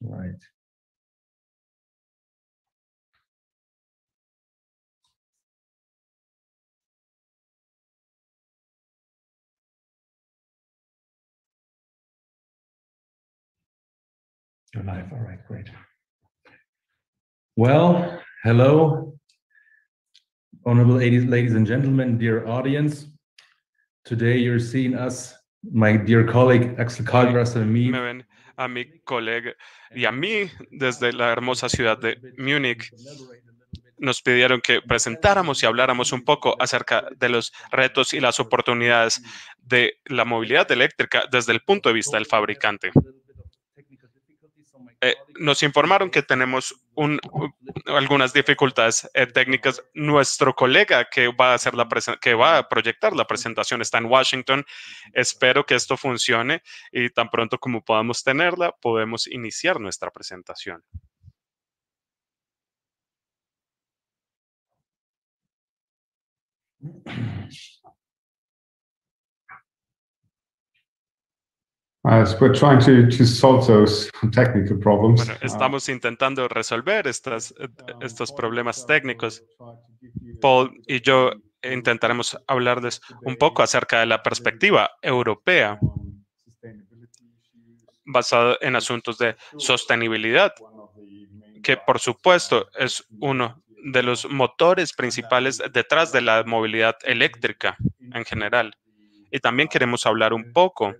Right. You're live. All right, great. Well, hello, honorable ladies and gentlemen, dear audience. Today you're seeing us, my dear colleague Axel Kalgras and me. Me ven a mi colega y a mí desde la hermosa ciudad de Múnich. Nos pidieron que presentáramos y habláramos un poco acerca de los retos y las oportunidades de la movilidad eléctrica desde el punto de vista del fabricante. Nos informaron que tenemos algunas dificultades técnicas. Nuestro colega que va a hacer que va a proyectar la presentación está en Washington. Espero que esto funcione y tan pronto como podamos tenerla, podemos iniciar nuestra presentación. As we're trying to solve those technical problems. Bueno, estamos intentando resolver estos problemas técnicos. Paul y yo intentaremos hablarles un poco acerca de la perspectiva europea basada en asuntos de sostenibilidad, que por supuesto es uno de los motores principales detrás de la movilidad eléctrica en general. Y también queremos hablar un poco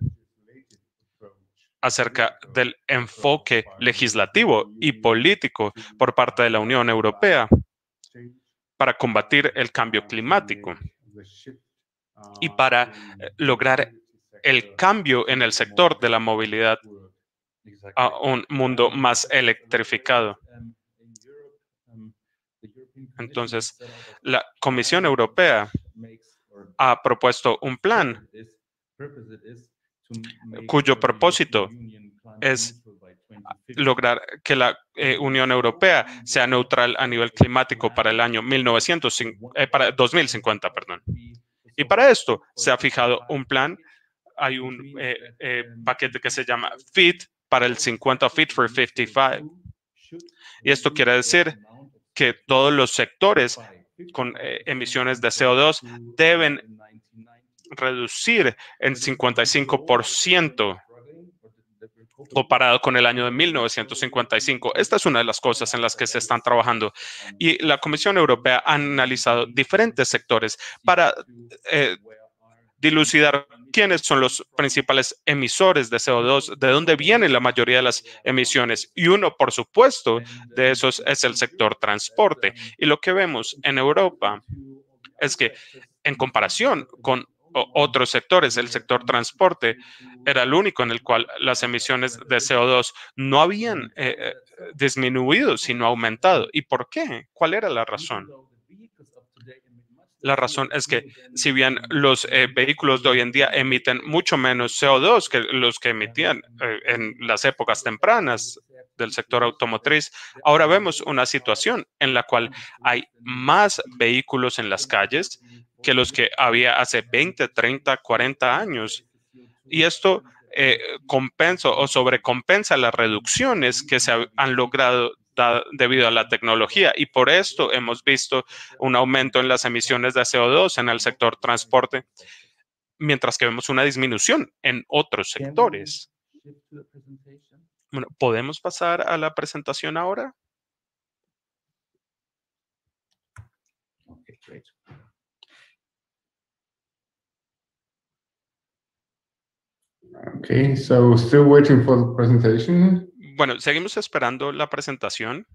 acerca del enfoque legislativo y político por parte de la Unión Europea para combatir el cambio climático y para lograr el cambio en el sector de la movilidad a un mundo más electrificado. Entonces, la Comisión Europea ha propuesto un plan cuyo propósito es lograr que la Unión Europea sea neutral a nivel climático para el año 2050, perdón. Y para esto se ha fijado un plan. Hay un paquete que se llama FIT para el 50, Fit for 55. Y esto quiere decir que todos los sectores con emisiones de CO2 deben reducir en 55% comparado con el año de 1955. Esta es una de las cosas en las que se están trabajando. Y la Comisión Europea ha analizado diferentes sectores para dilucidar quiénes son los principales emisores de CO2, de dónde vienen la mayoría de las emisiones. Y uno, por supuesto, de esos es el sector transporte. Y lo que vemos en Europa es que en comparación con otros sectores, el sector transporte era el único en el cual las emisiones de CO2 no habían disminuido, sino aumentado. ¿Y por qué? ¿Cuál era la razón? La razón es que si bien los vehículos de hoy en día emiten mucho menos CO2 que los que emitían en las épocas tempranas del sector automotriz, ahora vemos una situación en la cual hay más vehículos en las calles que los que había hace 20, 30, 40 años. Y esto compensa o sobrecompensa las reducciones que se han logrado debido a la tecnología. Y por esto hemos visto un aumento en las emisiones de CO2 en el sector transporte, mientras que vemos una disminución en otros sectores. Bueno, ¿podemos pasar a la presentación ahora? Okay, great. Okay, so still waiting for the presentation. Bueno, seguimos esperando la presentación.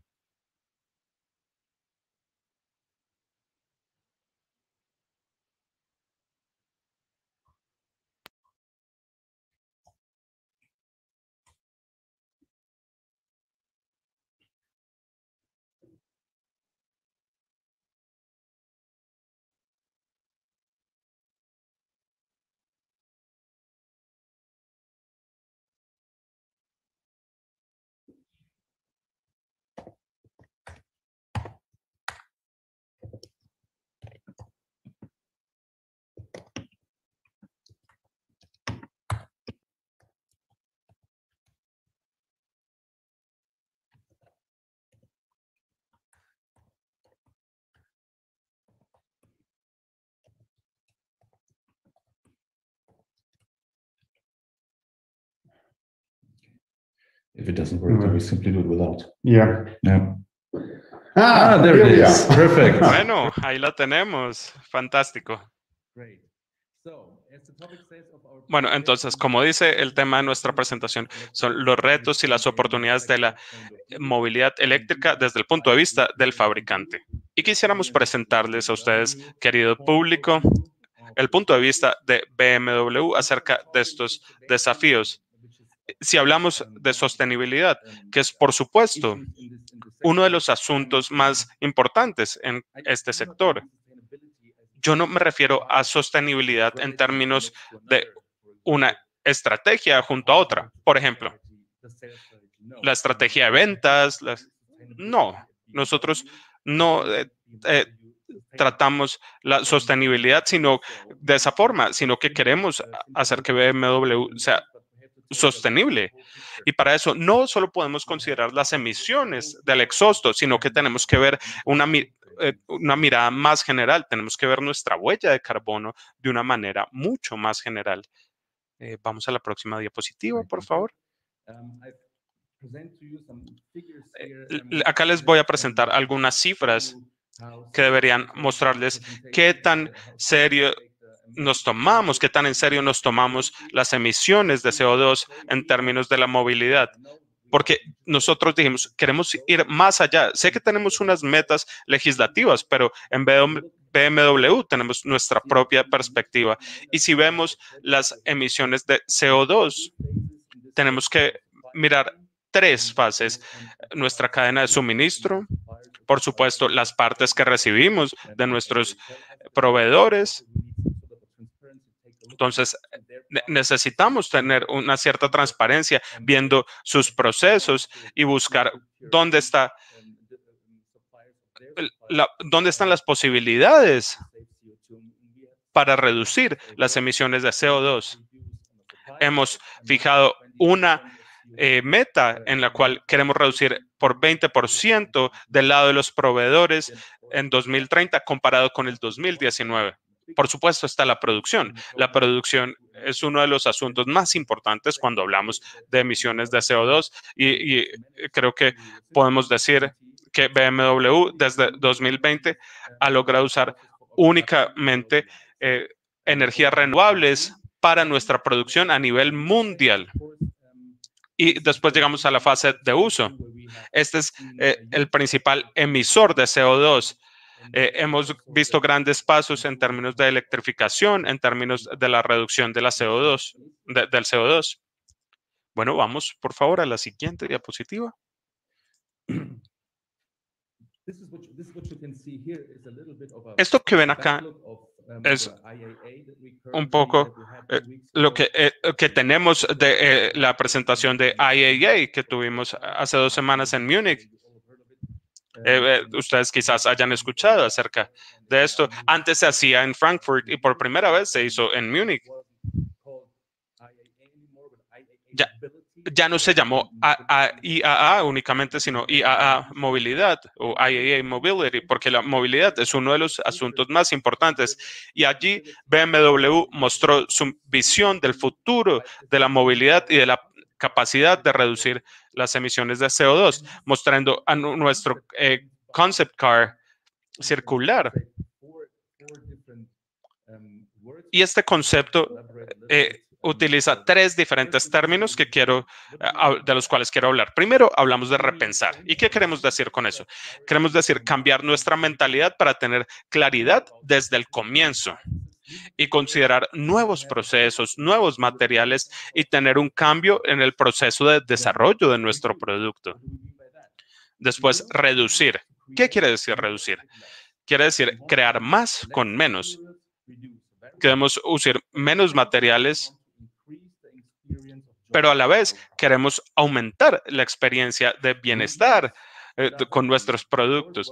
If it doesn't work, then we simply do it without. Yeah. Yeah. Ah, There here it we is. are. Perfect. Bueno, ahí la tenemos. Fantástico. Great. So, as the topic says of our Bueno, entonces, como dice el tema de nuestra presentación, son los retos y las oportunidades de la movilidad eléctrica desde el punto de vista del fabricante. Y quisiéramos presentarles a ustedes, querido público, el punto de vista de BMW acerca de estos desafíos. Si hablamos de sostenibilidad, que es, por supuesto, uno de los asuntos más importantes en este sector. Yo no me refiero a sostenibilidad en términos de una estrategia junto a otra. Por ejemplo, la estrategia de ventas. No, nosotros no tratamos la sostenibilidad de esa forma, sino que queremos hacer que BMW sea sostenible. Y para eso no solo podemos considerar las emisiones del exhausto, sino que tenemos que ver una mirada más general. Tenemos que ver nuestra huella de carbono de una manera mucho más general. Vamos a la próxima diapositiva, por favor. Acá les voy a presentar algunas cifras que deberían mostrarles qué tan serio nos tomamos, qué tan en serio nos tomamos las emisiones de CO2 en términos de la movilidad. Porque nosotros dijimos, queremos ir más allá. Sé que tenemos unas metas legislativas, pero en BMW tenemos nuestra propia perspectiva. Y si vemos las emisiones de CO2, tenemos que mirar 3 fases. Nuestra cadena de suministro, por supuesto, las partes que recibimos de nuestros proveedores. Entonces, necesitamos tener una cierta transparencia viendo sus procesos y buscar dónde están las posibilidades para reducir las emisiones de CO2. Hemos fijado una meta en la cual queremos reducir por 20% del lado de los proveedores en 2030 comparado con el 2019. Por supuesto está la producción. La producción es uno de los asuntos más importantes cuando hablamos de emisiones de CO2 y creo que podemos decir que BMW desde 2020 ha logrado usar únicamente energías renovables para nuestra producción a nivel mundial. Y después llegamos a la fase de uso. Este es el principal emisor de CO2. Hemos visto grandes pasos en términos de electrificación, en términos de la reducción de la CO2, del CO2. Bueno, vamos por favor a la siguiente diapositiva. Esto que ven acá es un poco lo que tenemos de la presentación de IAA que tuvimos hace 2 semanas en Múnich. Ustedes quizás hayan escuchado acerca de esto. Antes se hacía en Frankfurt y por primera vez se hizo en Múnich. Ya no se llamó IAA únicamente, sino IAA Movilidad o IAA Mobility, porque la movilidad es uno de los asuntos más importantes. Y allí BMW mostró su visión del futuro de la movilidad y de la capacidad de reducir las emisiones de CO2, mostrando a nuestro concept car circular. Y este concepto utiliza 3 diferentes términos de los cuales quiero hablar. Primero, hablamos de repensar. ¿Y qué queremos decir con eso? Queremos decir cambiar nuestra mentalidad para tener claridad desde el comienzo y considerar nuevos procesos, nuevos materiales y tener un cambio en el proceso de desarrollo de nuestro producto. Después, reducir. ¿Qué quiere decir reducir? Quiere decir crear más con menos. Queremos usar menos materiales, pero a la vez queremos aumentar la experiencia de bienestar con nuestros productos.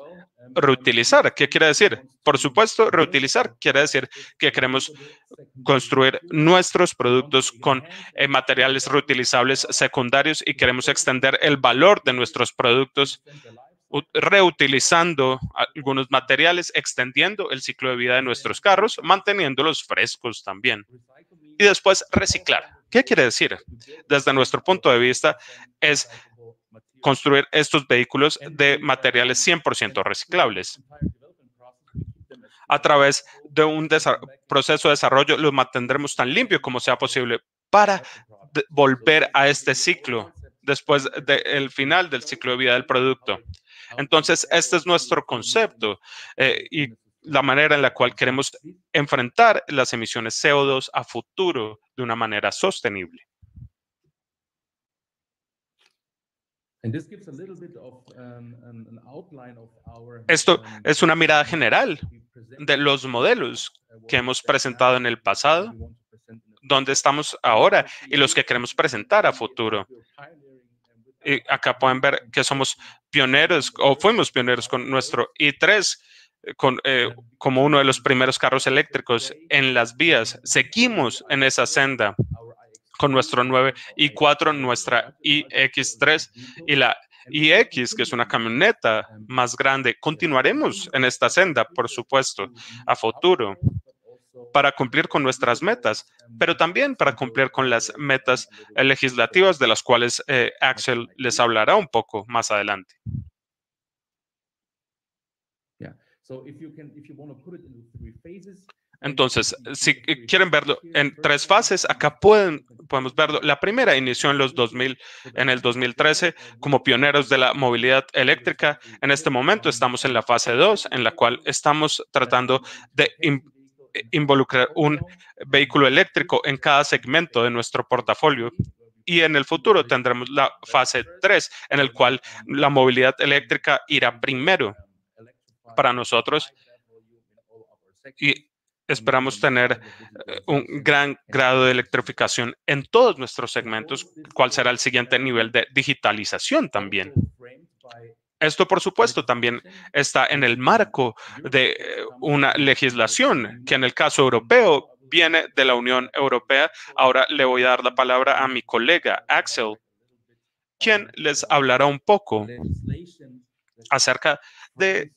Reutilizar, ¿qué quiere decir? Por supuesto, reutilizar quiere decir que queremos construir nuestros productos con materiales reutilizables secundarios y queremos extender el valor de nuestros productos reutilizando algunos materiales, extendiendo el ciclo de vida de nuestros carros, manteniéndolos frescos también. Y después, reciclar. ¿Qué quiere decir? Desde nuestro punto de vista, es construir estos vehículos de materiales 100% reciclables. A través de un proceso de desarrollo, los mantendremos tan limpio como sea posible para volver a este ciclo después del final del ciclo de vida del producto. Entonces, este es nuestro concepto y la manera en la cual queremos enfrentar las emisiones CO2 a futuro de una manera sostenible. Esto es una mirada general de los modelos que hemos presentado en el pasado, donde estamos ahora y los que queremos presentar a futuro. Y acá pueden ver que somos pioneros o fuimos pioneros con nuestro i3 como uno de los primeros carros eléctricos en las vías. Seguimos en esa senda con nuestro 9 i4, nuestra iX3 y la iX, que es una camioneta más grande. Continuaremos en esta senda, por supuesto, a futuro, para cumplir con nuestras metas, pero también para cumplir con las metas legislativas de las cuales Axel les hablará un poco más adelante. Entonces, si quieren verlo en 3 fases, acá podemos verlo. La primera inició en el 2013 como pioneros de la movilidad eléctrica. En este momento estamos en la fase 2, en la cual estamos tratando de involucrar un vehículo eléctrico en cada segmento de nuestro portafolio. Y en el futuro tendremos la fase 3, en el cual la movilidad eléctrica irá primero para nosotros. Y esperamos tener un gran grado de electrificación en todos nuestros segmentos, cuál será el siguiente nivel de digitalización también. Esto, por supuesto, también está en el marco de una legislación que en el caso europeo viene de la Unión Europea. Ahora le voy a dar la palabra a mi colega Axel, quien les hablará un poco acerca de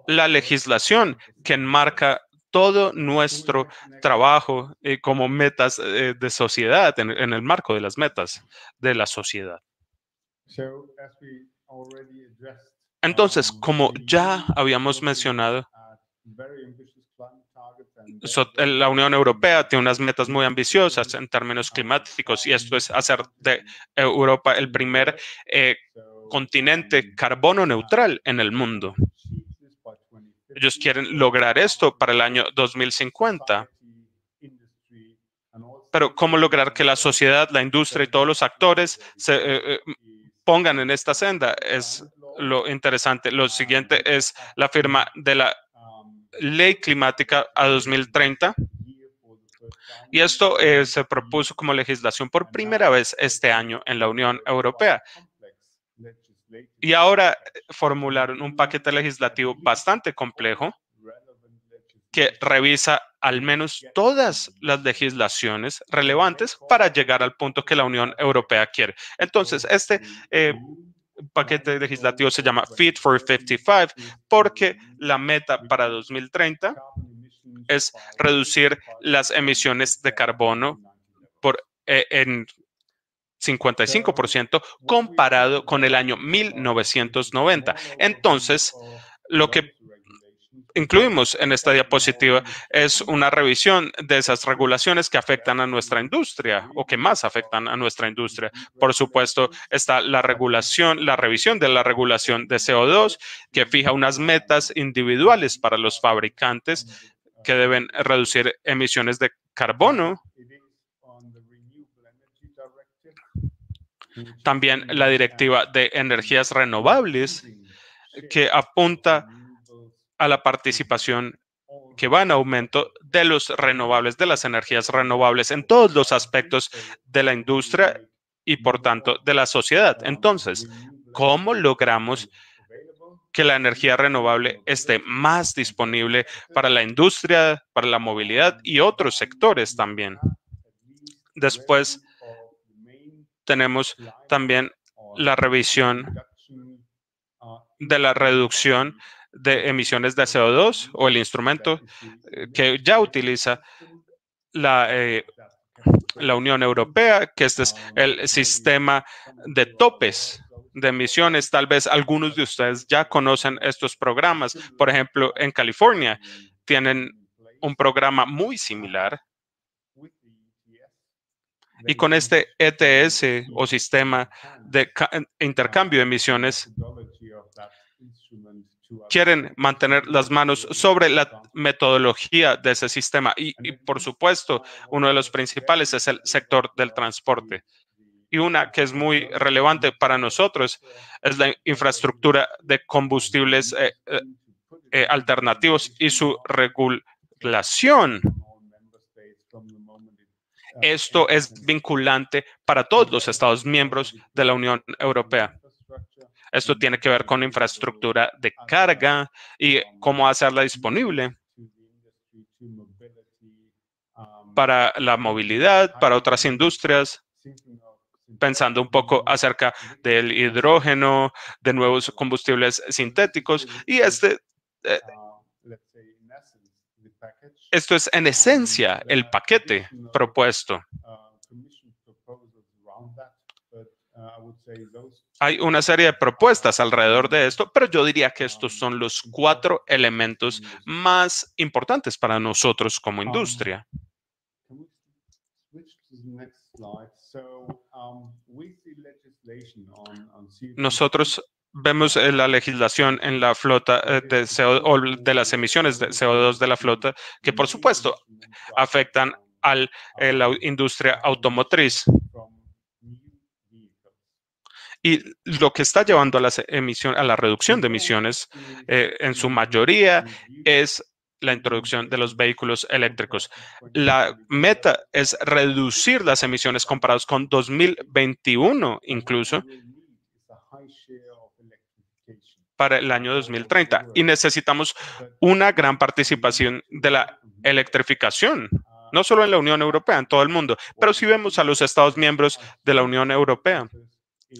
la legislación que enmarca todo nuestro trabajo como metas de sociedad, en el marco de las metas de la sociedad. Entonces, como ya habíamos mencionado, la Unión Europea tiene unas metas muy ambiciosas en términos climáticos y esto es hacer de Europa el primer continente carbono neutral en el mundo. Ellos quieren lograr esto para el año 2050. Pero ¿cómo lograr que la sociedad, la industria y todos los actores se pongan en esta senda? Es lo interesante. Lo siguiente es la firma de la Ley Climática a 2030. Y esto se propuso como legislación por primera vez este año en la Unión Europea. Y ahora formularon un paquete legislativo bastante complejo que revisa al menos todas las legislaciones relevantes para llegar al punto que la Unión Europea quiere. Entonces, este paquete legislativo se llama Fit for 55 porque la meta para 2030 es reducir las emisiones de carbono en 55% comparado con el año 1990. Entonces, lo que incluimos en esta diapositiva es una revisión de esas regulaciones que afectan a nuestra industria o que más afectan a nuestra industria. Por supuesto, está la revisión de la regulación de CO2 que fija unas metas individuales para los fabricantes que deben reducir emisiones de carbono. También la directiva de energías renovables que apunta a la participación que va en aumento de los renovables, de las energías renovables en todos los aspectos de la industria y, por tanto, de la sociedad. Entonces, ¿cómo logramos que la energía renovable esté más disponible para la industria, para la movilidad y otros sectores también? Después, tenemos también la revisión de la reducción de emisiones de CO2 o el instrumento que ya utiliza la la Unión Europea, que este es el sistema de topes de emisiones. Tal vez algunos de ustedes ya conocen estos programas. Por ejemplo, en California tienen un programa muy similar. Y con este ETS o sistema de intercambio de emisiones, quieren mantener las manos sobre la metodología de ese sistema. Y por supuesto, uno de los principales es el sector del transporte. Y una que es muy relevante para nosotros es la infraestructura de combustibles alternativos y su regulación. Esto es vinculante para todos los Estados miembros de la Unión Europea. Esto tiene que ver con infraestructura de carga y cómo hacerla disponible para la movilidad, para otras industrias, pensando un poco acerca del hidrógeno, de nuevos combustibles sintéticos. Y esto es en esencia el paquete propuesto. Hay una serie de propuestas alrededor de esto, pero yo diría que estos son los 4 elementos más importantes para nosotros como industria. Nosotros vemos la legislación en la flota de CO2 o de las emisiones de CO2 de la flota, que por supuesto afectan a la industria automotriz. Y lo que está llevando a la reducción de emisiones en su mayoría es la introducción de los vehículos eléctricos. La meta es reducir las emisiones comparadas con 2021 incluso para el año 2030. Y necesitamos una gran participación de la electrificación, no solo en la Unión Europea, en todo el mundo, pero si vemos a los Estados miembros de la Unión Europea,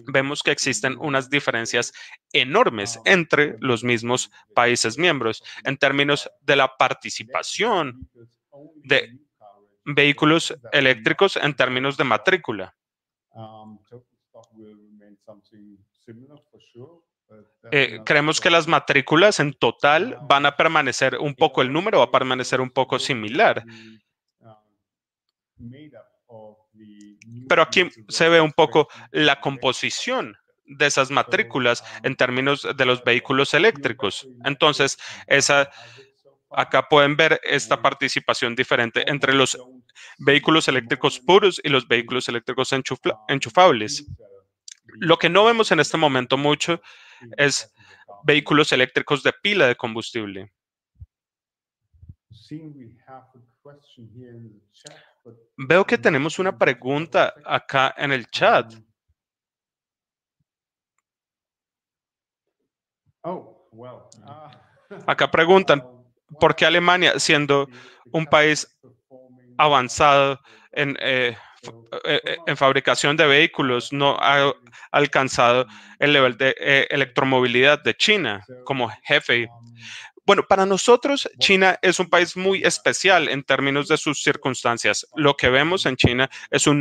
vemos que existen unas diferencias enormes entre los mismos países miembros en términos de la participación de vehículos eléctricos en términos de matrícula. Creemos que las matrículas en total van a permanecer un poco, el número va a permanecer un poco similar. Pero aquí se ve un poco la composición de esas matrículas en términos de los vehículos eléctricos. Entonces, acá pueden ver esta participación diferente entre los vehículos eléctricos puros y los vehículos eléctricos enchufables. Lo que no vemos en este momento mucho es vehículos eléctricos de pila de combustible. Veo que tenemos una pregunta acá en el chat. Acá preguntan, ¿por qué Alemania, siendo un país avanzado en fabricación de vehículos, no ha alcanzado el nivel de electromovilidad de China como jefe? Bueno, para nosotros China es un país muy especial en términos de sus circunstancias. Lo que vemos en China es un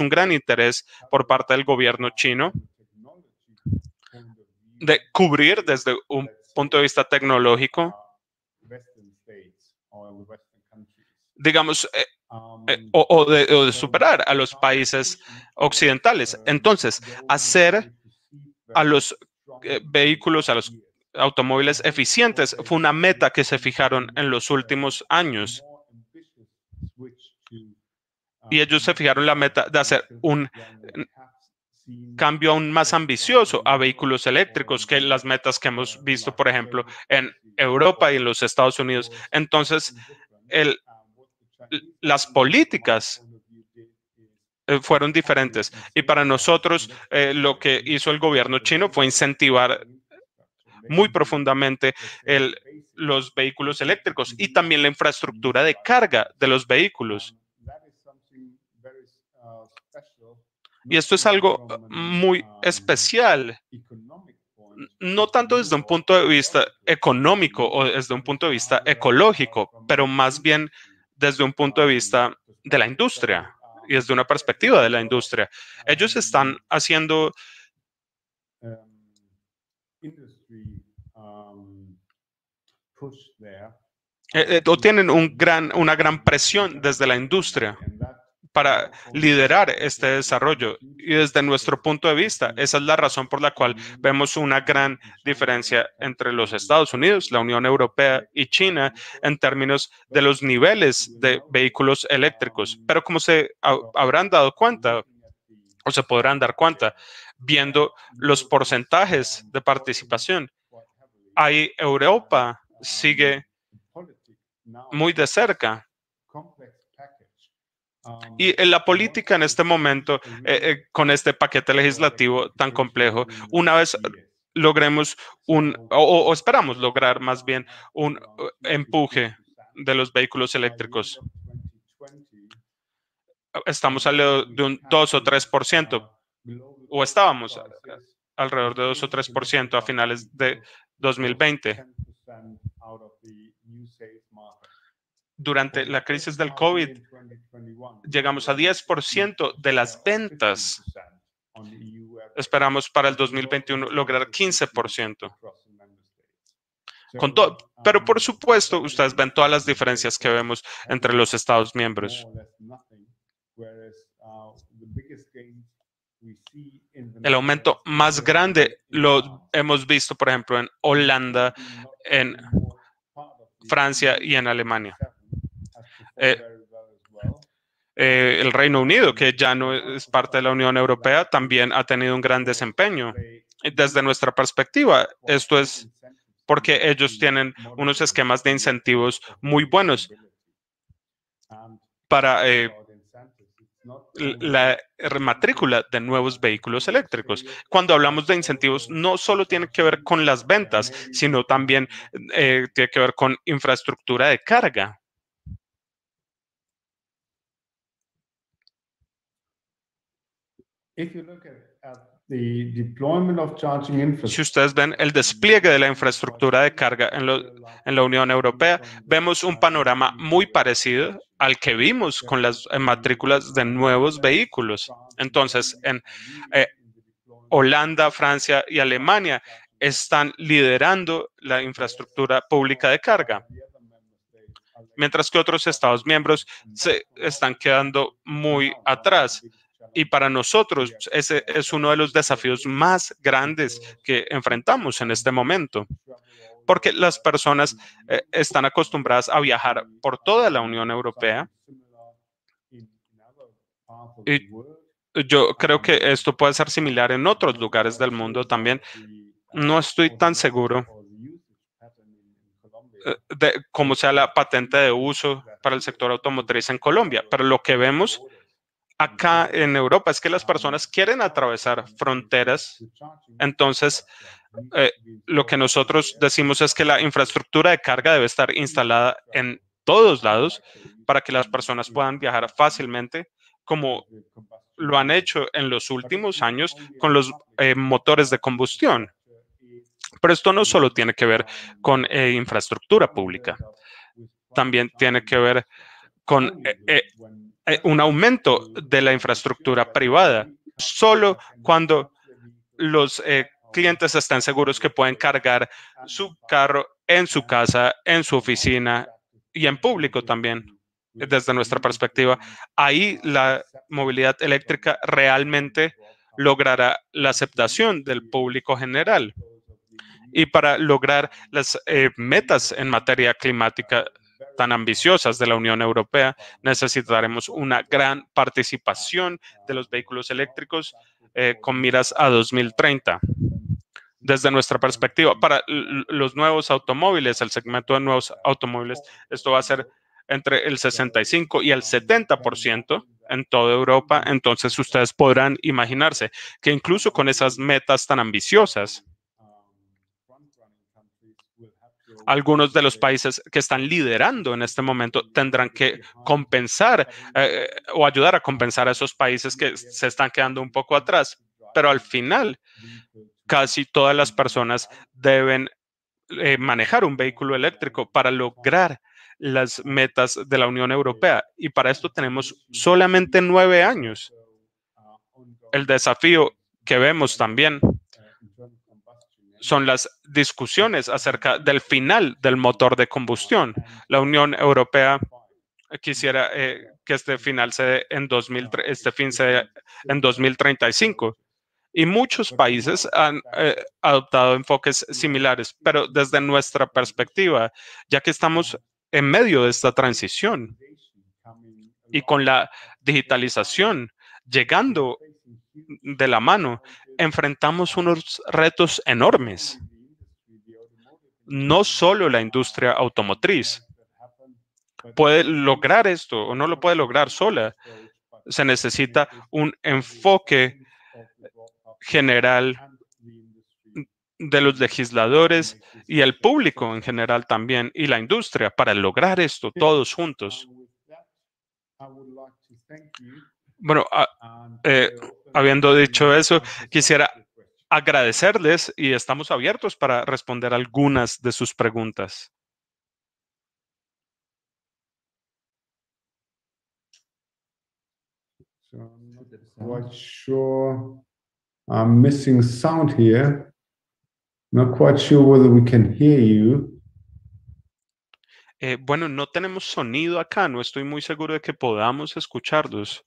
gran interés por parte del gobierno chino de cubrir desde un punto de vista tecnológico, digamos, o de superar a los países occidentales. Entonces, hacer a los vehículos, a los automóviles eficientes fue una meta que se fijaron en los últimos años. Y ellos se fijaron la meta de hacer un cambio aún más ambicioso a vehículos eléctricos que las metas que hemos visto, por ejemplo, en Europa y en los Estados Unidos. Entonces, las políticas fueron diferentes. Y para nosotros, lo que hizo el gobierno chino fue incentivar muy profundamente los vehículos eléctricos y también la infraestructura de carga de los vehículos. Y esto es algo muy especial, no tanto desde un punto de vista económico o desde un punto de vista ecológico, pero más bien desde un punto de vista de la industria y desde una perspectiva de la industria. Ellos están haciendo o tienen una gran presión desde la industria para liderar este desarrollo. Y desde nuestro punto de vista, esa es la razón por la cual vemos una gran diferencia entre los Estados Unidos, la Unión Europea y China en términos de los niveles de vehículos eléctricos. Pero como se habrán dado cuenta o se podrán dar cuenta viendo los porcentajes de participación, ahí Europa sigue muy de cerca. Y en la política en este momento, con este paquete legislativo tan complejo, una vez logremos o esperamos lograr más bien un empuje de los vehículos eléctricos, estamos alrededor de un 2 o 3%, o estábamos alrededor de 2 o 3% a finales de 2020. Durante la crisis del COVID, llegamos a 10% de las ventas. Esperamos para el 2021 lograr 15%. Pero por supuesto, ustedes ven todas las diferencias que vemos entre los Estados miembros. El aumento más grande lo hemos visto, por ejemplo, en Holanda, en Francia y en Alemania. El Reino Unido, que ya no es parte de la Unión Europea, también ha tenido un gran desempeño. Desde nuestra perspectiva, esto es porque ellos tienen unos esquemas de incentivos muy buenos para la matrícula de nuevos vehículos eléctricos. Cuando hablamos de incentivos, no solo tiene que ver con las ventas, sino también tiene que ver con infraestructura de carga. Si ustedes ven el despliegue de la infraestructura de carga en la Unión Europea, vemos un panorama muy parecido al que vimos con las matrículas de nuevos vehículos. Entonces, en Holanda, Francia y Alemania están liderando la infraestructura pública de carga, mientras que otros Estados miembros se están quedando muy atrás. Y para nosotros ese es uno de los desafíos más grandes que enfrentamos en este momento, porque las personas están acostumbradas a viajar por toda la Unión Europea. Y yo creo que esto puede ser similar en otros lugares del mundo también. No estoy tan seguro de cómo sea la patente de uso para el sector automotriz en Colombia, pero lo que vemos acá en Europa es que las personas quieren atravesar fronteras. Entonces, lo que nosotros decimos es que la infraestructura de carga debe estar instalada en todos lados para que las personas puedan viajar fácilmente, como lo han hecho en los últimos años con los motores de combustión. Pero esto no solo tiene que ver con infraestructura pública, también tiene que ver con un aumento de la infraestructura privada, solo cuando los clientes estén seguros que pueden cargar su carro en su casa, en su oficina y en público también. Desde nuestra perspectiva, ahí la movilidad eléctrica realmente logrará la aceptación del público general. Y para lograr las metas en materia climática tan ambiciosas de la Unión Europea, necesitaremos una gran participación de los vehículos eléctricos con miras a 2030. Desde nuestra perspectiva, para los nuevos automóviles, el segmento de nuevos automóviles, esto va a ser entre el 65 y el 70% en toda Europa. Entonces, ustedes podrán imaginarse que incluso con esas metas tan ambiciosas, algunos de los países que están liderando en este momento tendrán que compensar o ayudar a compensar a esos países que se están quedando un poco atrás. Pero al final, casi todas las personas deben manejar un vehículo eléctrico para lograr las metas de la Unión Europea. Y para esto tenemos solamente 9 años. El desafío que vemos también son las discusiones acerca del final del motor de combustión. La Unión Europea quisiera que este final se dé en 2035. Y muchos países han adoptado enfoques similares, pero desde nuestra perspectiva, ya que estamos en medio de esta transición y con la digitalización llegando de la mano, enfrentamos unos retos enormes. No solo la industria automotriz puede lograr esto o no lo puede lograr sola. Se necesita un enfoque general de los legisladores y el público en general también y la industria para lograr esto todos juntos. Bueno, habiendo dicho eso, quisiera agradecerles y estamos abiertos para responder algunas de sus preguntas. So I'm not quite sure. I'm missing sound here. Not quite sure whether we can hear you. Bueno, no tenemos sonido acá, no estoy muy seguro de que podamos escucharlos.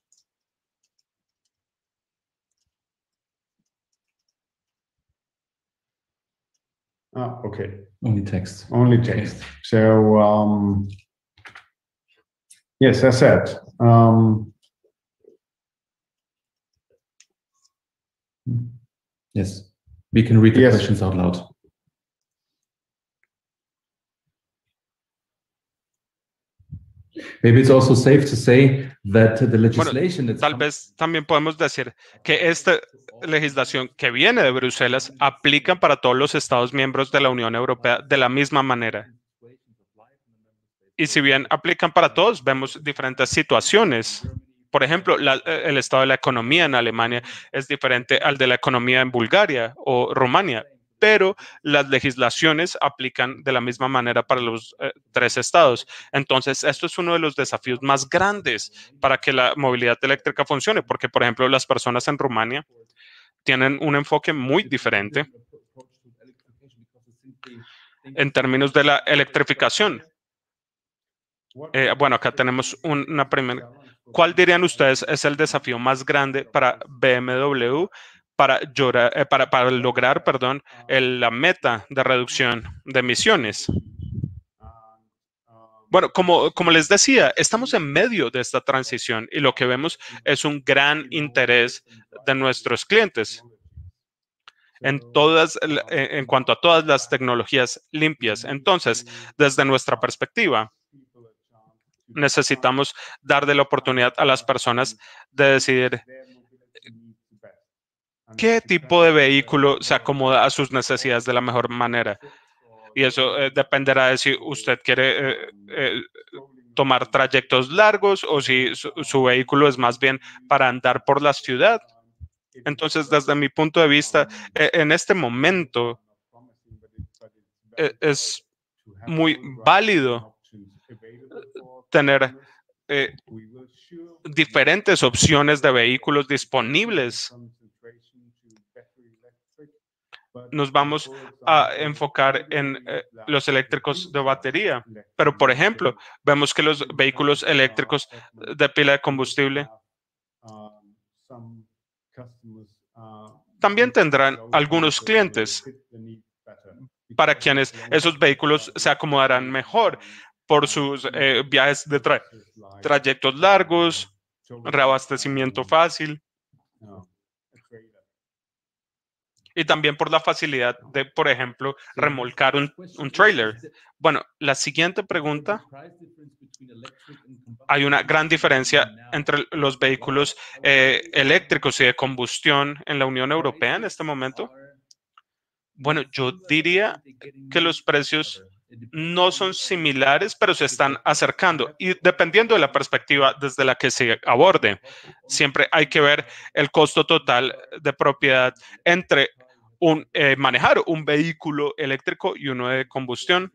Okay. Only text. Only text. So, yes, as said, Yes, we can read the Yes. questions out loud. Maybe it's also safe to say that the legislation that's Tal vez también podemos decir que esta legislación que viene de Bruselas aplica para todos los Estados miembros de la Unión Europea de la misma manera. Y si bien aplican para todos, vemos diferentes situaciones. Por ejemplo, el estado de la economía en Alemania es diferente al de la economía en Bulgaria o Rumania, pero las legislaciones aplican de la misma manera para los 3 estados. Entonces, esto es uno de los desafíos más grandes para que la movilidad eléctrica funcione, porque, por ejemplo, las personas en Rumania tienen un enfoque muy diferente en términos de la electrificación. Bueno, acá tenemos una primera. ¿Cuál dirían ustedes es el desafío más grande para BMW para lograr, la meta de reducción de emisiones? Bueno, como les decía, estamos en medio de esta transición y lo que vemos es un gran interés de nuestros clientes en cuanto a todas las tecnologías limpias. Entonces, desde nuestra perspectiva, necesitamos darle la oportunidad a las personas de decidir qué tipo de vehículo se acomoda a sus necesidades de la mejor manera. Y eso dependerá de si usted quiere tomar trayectos largos o si su vehículo es más bien para andar por la ciudad. Entonces, desde mi punto de vista, en este momento es muy válido tener diferentes opciones de vehículos disponibles. Nos vamos a enfocar en los eléctricos de batería, pero por ejemplo, vemos que los vehículos eléctricos de pila de combustible también tendrán algunos clientes para quienes esos vehículos se acomodarán mejor por sus viajes de trayectos largos, reabastecimiento fácil y también por la facilidad de, por ejemplo, remolcar un trailer. Bueno, la siguiente pregunta. Hay una gran diferencia entre los vehículos eléctricos y de combustión en la Unión Europea en este momento. Bueno, yo diría que los precios no son similares, pero se están acercando. Y dependiendo de la perspectiva desde la que se aborde, siempre hay que ver el costo total de propiedad entre manejar un vehículo eléctrico y uno de combustión.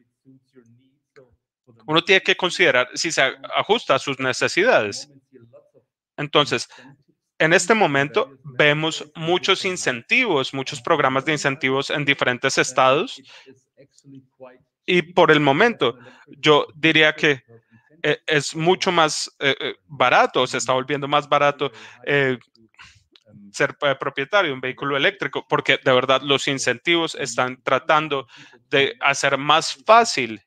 Uno tiene que considerar si se ajusta a sus necesidades. Entonces, en este momento vemos muchos incentivos, muchos programas de incentivos en diferentes estados y por el momento yo diría que es mucho más barato, se está volviendo más barato ser propietario de un vehículo eléctrico porque de verdad los incentivos están tratando de hacer más fácil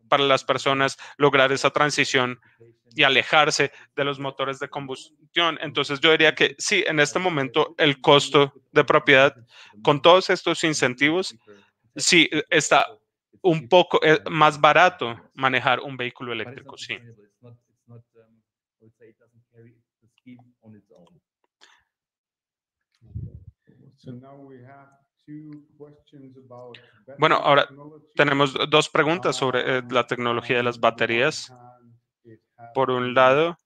para las personas lograr esa transición y alejarse de los motores de combustión. Entonces yo diría que sí, en este momento el costo de propiedad con todos estos incentivos, sí está un poco más barato manejar un vehículo eléctrico, sí. Bueno, ahora tenemos dos preguntas sobre la tecnología de las baterías. Por un lado,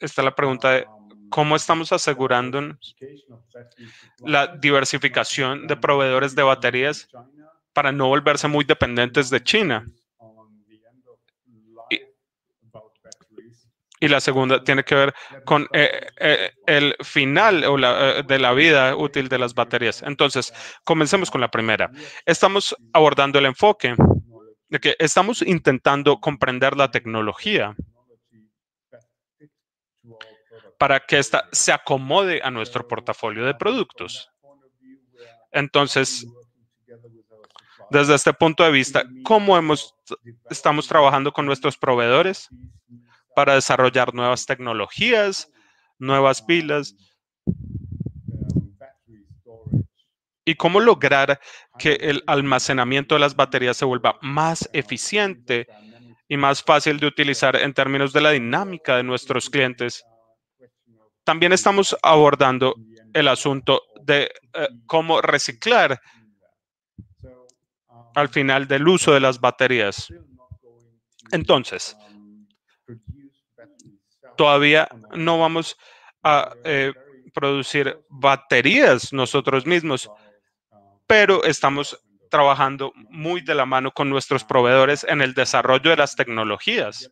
está la pregunta de cómo estamos asegurando la diversificación de proveedores de baterías para no volverse muy dependientes de China. Y la segunda tiene que ver con el final o de la vida útil de las baterías. Entonces, comencemos con la primera. Estamos abordando el enfoque de que estamos intentando comprender la tecnología para que ésta se acomode a nuestro portafolio de productos. Entonces, desde este punto de vista, ¿cómo estamos trabajando con nuestros proveedores para desarrollar nuevas tecnologías, nuevas pilas? ¿Y cómo lograr que el almacenamiento de las baterías se vuelva más eficiente y más fácil de utilizar en términos de la dinámica de nuestros clientes? También estamos abordando el asunto de cómo reciclar al final del uso de las baterías. Entonces, todavía no vamos a producir baterías nosotros mismos, pero estamos trabajando muy de la mano con nuestros proveedores en el desarrollo de las tecnologías.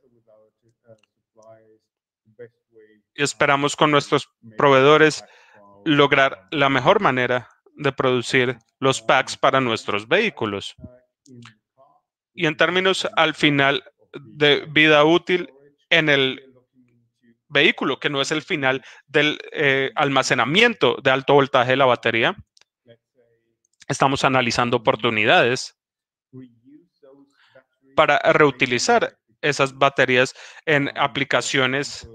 Y esperamos con nuestros proveedores lograr la mejor manera de producir los packs para nuestros vehículos. Y en términos al final de vida útil en el vehículo, que no es el final del almacenamiento de alto voltaje de la batería, estamos analizando oportunidades para reutilizar esas baterías en aplicaciones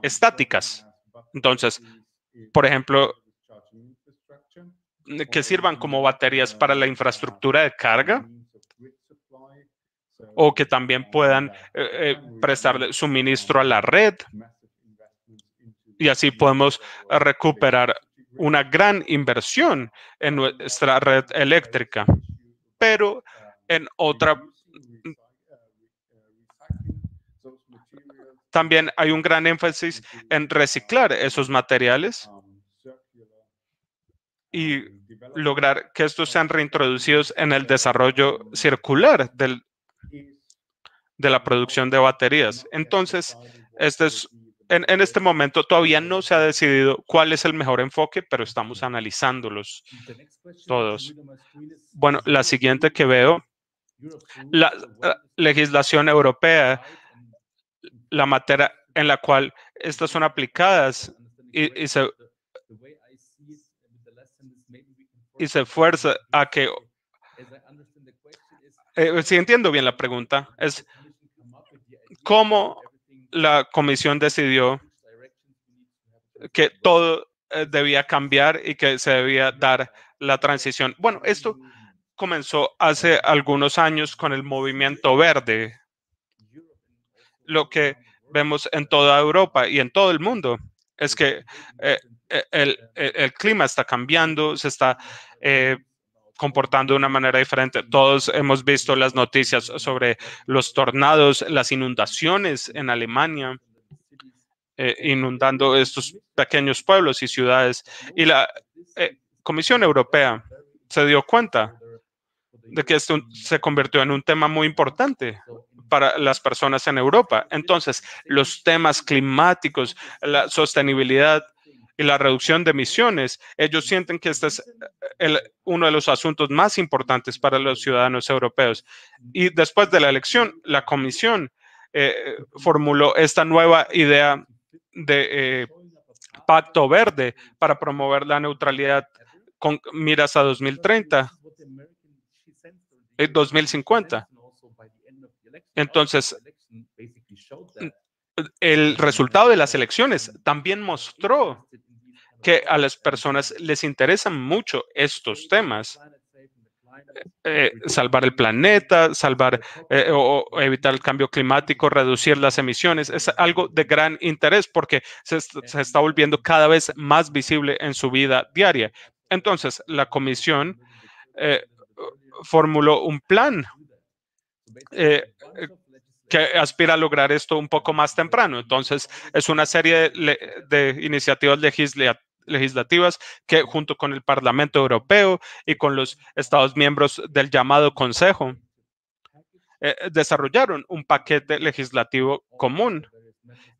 estáticas. Entonces, por ejemplo, que sirvan como baterías para la infraestructura de carga o que también puedan prestarle suministro a la red y así podemos recuperar una gran inversión en nuestra red eléctrica. Pero en otra, también hay un gran énfasis en reciclar esos materiales y lograr que estos sean reintroducidos en el desarrollo circular de la producción de baterías. Entonces, en este momento todavía no se ha decidido cuál es el mejor enfoque, pero estamos analizándolos todos. Bueno, la siguiente que veo, la legislación europea, la materia en la cual estas son aplicadas y se esfuerza a que, si entiendo bien la pregunta, es cómo la comisión decidió que todo debía cambiar y que se debía dar la transición. Bueno, esto comenzó hace algunos años con el movimiento verde. Lo que vemos en toda Europa y en todo el mundo es que el clima está cambiando, se está comportando de una manera diferente. Todos hemos visto las noticias sobre los tornados, las inundaciones en Alemania, inundando estos pequeños pueblos y ciudades. Y la Comisión Europea se dio cuenta de que esto se convirtió en un tema muy importante para las personas en Europa. Entonces, los temas climáticos, la sostenibilidad y la reducción de emisiones, ellos sienten que este es uno de los asuntos más importantes para los ciudadanos europeos. Y después de la elección, la Comisión formuló esta nueva idea de Pacto Verde para promover la neutralidad con miras a 2030, 2050. Entonces, el resultado de las elecciones también mostró que a las personas les interesan mucho estos temas. Salvar el planeta, salvar o evitar el cambio climático, reducir las emisiones, es algo de gran interés porque se está volviendo cada vez más visible en su vida diaria. Entonces, la Comisión formuló un plan que aspira a lograr esto un poco más temprano. Entonces, es una serie de iniciativas legislativas que junto con el Parlamento Europeo y con los Estados miembros del llamado Consejo desarrollaron un paquete legislativo común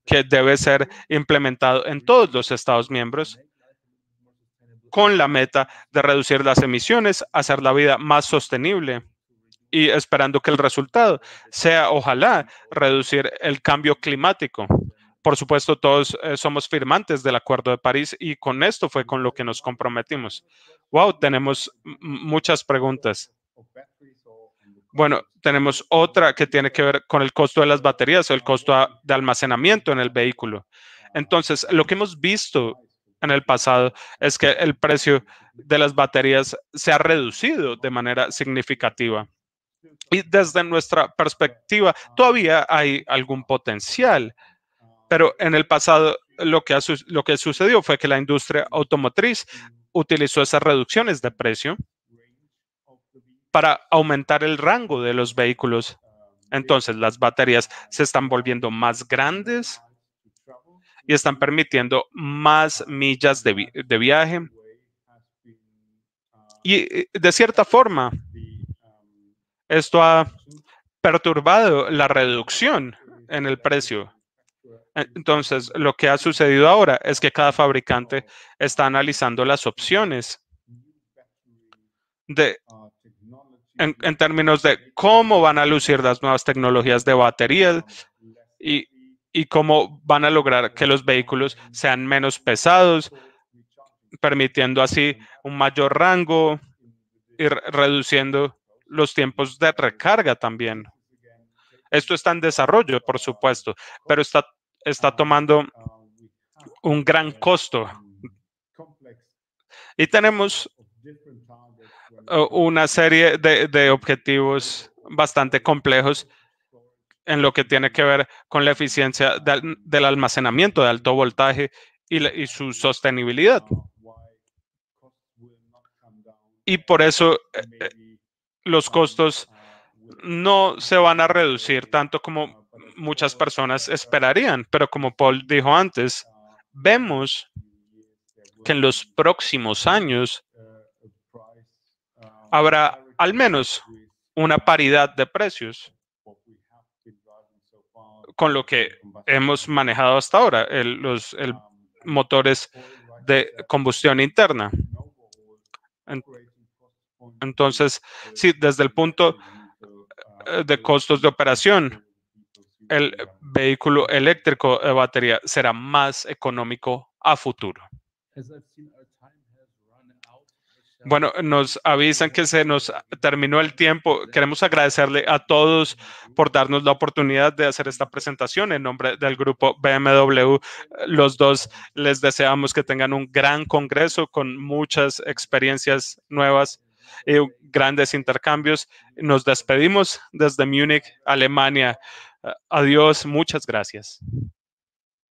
que debe ser implementado en todos los Estados miembros con la meta de reducir las emisiones, hacer la vida más sostenible y esperando que el resultado sea, ojalá, reducir el cambio climático. Por supuesto, todos somos firmantes del Acuerdo de París y con esto fue con lo que nos comprometimos. Wow, tenemos muchas preguntas. Bueno, tenemos otra que tiene que ver con el costo de las baterías o el costo de almacenamiento en el vehículo. Entonces, lo que hemos visto en el pasado es que el precio de las baterías se ha reducido de manera significativa. Y desde nuestra perspectiva, todavía hay algún potencial. Pero en el pasado, lo que sucedió fue que la industria automotriz utilizó esas reducciones de precio para aumentar el rango de los vehículos. Entonces, las baterías se están volviendo más grandes y están permitiendo más millas de viaje. Y de cierta forma, esto ha perturbado la reducción en el precio. Entonces, lo que ha sucedido ahora es que cada fabricante está analizando las opciones en términos de cómo van a lucir las nuevas tecnologías de baterías y cómo van a lograr que los vehículos sean menos pesados, permitiendo así un mayor rango y reduciendo los tiempos de recarga también. Esto está en desarrollo, por supuesto, pero está tomando un gran costo. Y tenemos una serie de objetivos bastante complejos en lo que tiene que ver con la eficiencia del almacenamiento de alto voltaje y su sostenibilidad. Y por eso los costos no se van a reducir tanto como muchas personas esperarían, pero como Paul dijo antes, vemos que en los próximos años habrá al menos una paridad de precios con lo que hemos manejado hasta ahora, los motores de combustión interna. Entonces, sí, desde el punto de costos de operación, el vehículo eléctrico de batería será más económico a futuro. Bueno, nos avisan que se nos terminó el tiempo. Queremos agradecerle a todos por darnos la oportunidad de hacer esta presentación en nombre del grupo BMW. Los dos les deseamos que tengan un gran congreso con muchas experiencias nuevas y grandes intercambios. Nos despedimos desde Múnich, Alemania. Adiós, muchas gracias.